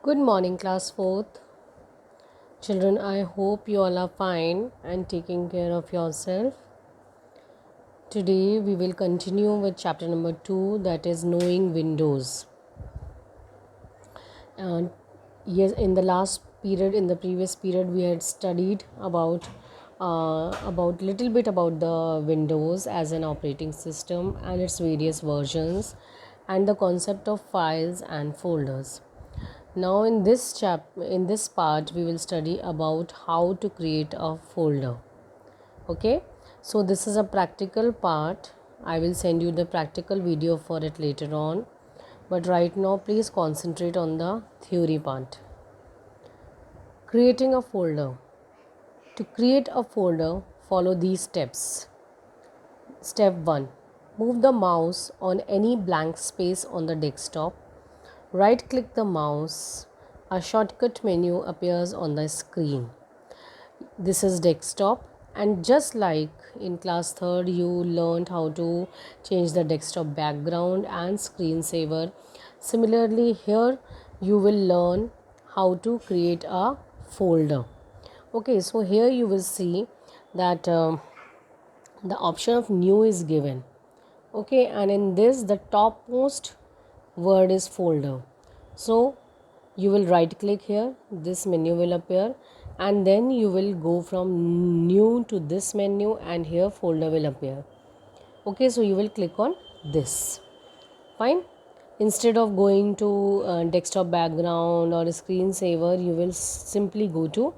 Good morning, class 4th. Children, I hope you all are fine and taking care of yourself. Today we will continue with chapter number 2, that is knowing windows. And yes, in the last period, in the previous period, we had studied about little bit about the Windows as an operating system and its various versions and the concept of files and folders. Now in this part we will study about how to create a folder. Okay, so this is a practical part. I will send you the practical video for it later on, but right now please concentrate on the theory part. Creating a folder. To create a folder, follow these steps. Step 1. Move the mouse on any blank space on the desktop. Right click the mouse. A shortcut menu appears on the screen. This is desktop, and just like in class 3rd you learned how to change the desktop background and screensaver. Similarly here you will learn how to create a folder. Okay, so here you will see that the option of new is given. Okay, and in this the topmost word is folder. So you will right click here, this menu will appear, and then you will go from new to this menu, and here folder will appear. Okay, so you will click on this. Fine. Instead of going to desktop background or screensaver, you will simply go to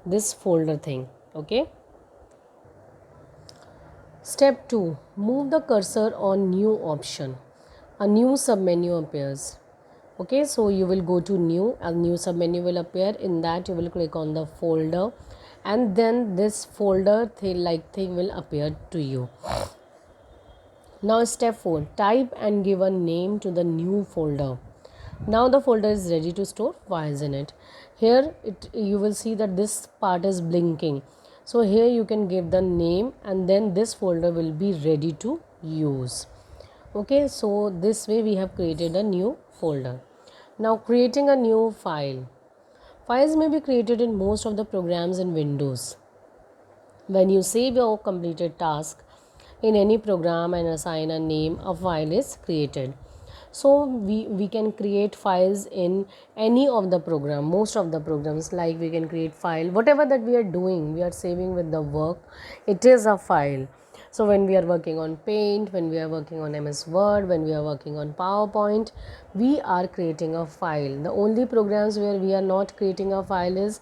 this folder thing. Okay. Step 2. Move the cursor on new option. A new submenu appears. Okay, so you will go to new, a new submenu will appear. In that you will click on the folder, and then this folder thing will appear to you. Now step 4. Type and give a name to the new folder. Now the folder is ready to store files in it. Here you will see that this part is blinking. So here you can give the name, and then this folder will be ready to use. Okay, so this way we have created a new folder. Now creating a new file. Files may be created in most of the programs in Windows. When you save your completed task in any program and assign a name, a file is created. So we can create files in any of the program, most of the programs, like we can create file, whatever that we are doing, we are saving with the work, it is a file. So when we are working on Paint, when we are working on MS Word, when we are working on PowerPoint, we are creating a file. The only programs where we are not creating a file is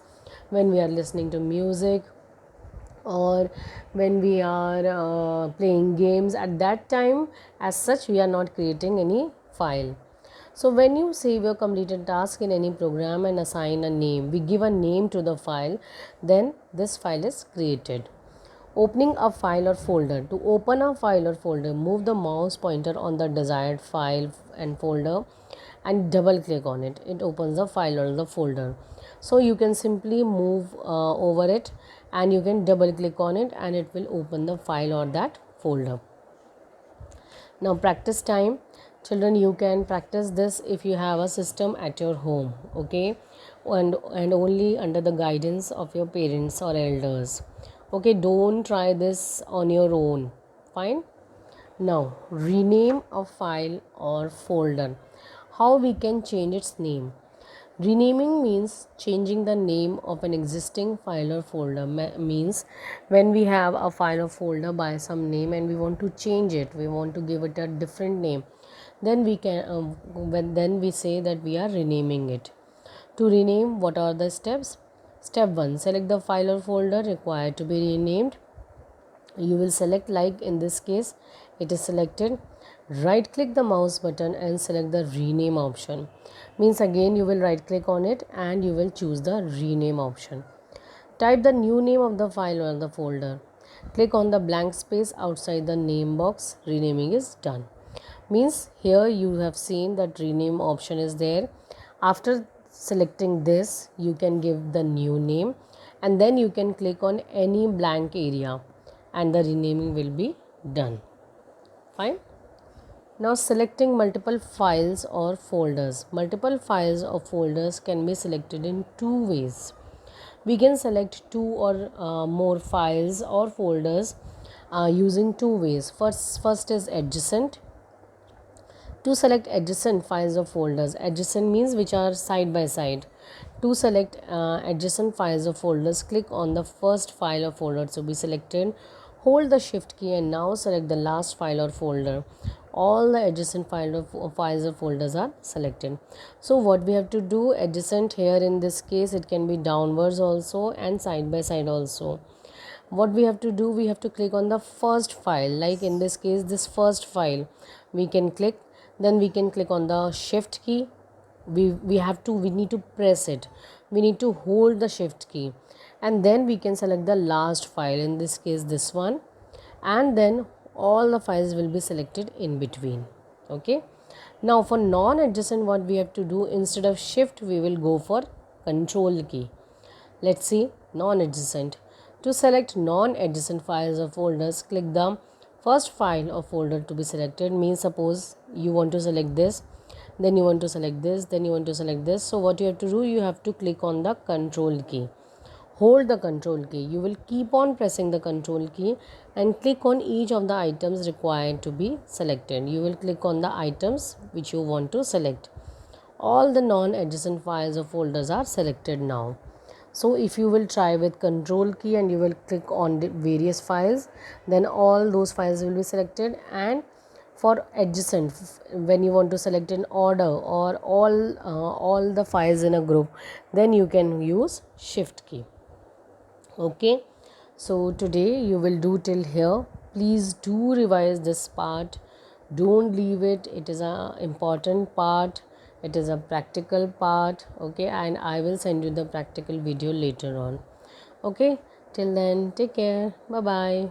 when we are listening to music, or when we are playing games. At that time, as such, we are not creating any file. So when you save your completed task in any program and assign a name, we give a name to the file, then this file is created. Opening a file or folder. To open a file or folder, move the mouse pointer on the desired file and folder and double click on it. It opens the file or the folder. So you can simply move over it, and you can double click on it, and it will open the file or that folder. Now practice time. Children, you can practice this if you have a system at your home. Okay, and only under the guidance of your parents or elders. Okay, don't try this on your own. Fine. Now rename a file or folder. How we can change its name? Renaming means changing the name of an existing file or folder. Means when we have a file or folder by some name and we want to change it, we want to give it a different name, then we can then we say that we are renaming it. To rename, what are the steps? Step 1. Select the file or folder required to be renamed. You will select, like in this case it is selected. Right click the mouse button and select the rename option. Means again you will right click on it and you will choose the rename option. Type the new name of the file or the folder. Click on the blank space outside the name box. Renaming is done. Means here you have seen that rename option is there. After selecting this, you can give the new name, and then you can click on any blank area and the renaming will be done. Fine. Now selecting multiple files or folders. Multiple files or folders can be selected in two ways. We can select two or more files or folders using two ways. First is adjacent. To select adjacent files or folders, adjacent means which are side by side. To select adjacent files or folders, click on the first file or folder to be selected. Hold the shift key and now select the last file or folder. All the adjacent files or folders are selected. So what we have to do, adjacent here in this case it can be downwards also and side by side also. What we have to do, we have to click on the first file, like in this case this first file we can click. Then we can click on the shift key. We need to press it, we need to hold the shift key, and then we can select the last file, in this case this one, and then all the files will be selected in between. Okay, now for non-adjacent, what we have to do, instead of shift we will go for control key. Let's see non-adjacent. To select non-adjacent files or folders, click the first file or folder to be selected. Means suppose you want to select this, then you want to select this, then you want to select this. So what you have to do, you have to click on the control key. Hold the control key. You will keep on pressing the control key and click on each of the items required to be selected. You will click on the items which you want to select. All the non-adjacent files or folders are selected now. So if you will try with control key and you will click on the various files, then all those files will be selected. And for adjacent, when you want to select in order or all the files in a group, then you can use shift key. Okay, so today you will do till here. Please do revise this part, don't leave it. It is a important part, it is a practical part. Okay, and I will send you the practical video later on. Okay, till then take care, bye bye.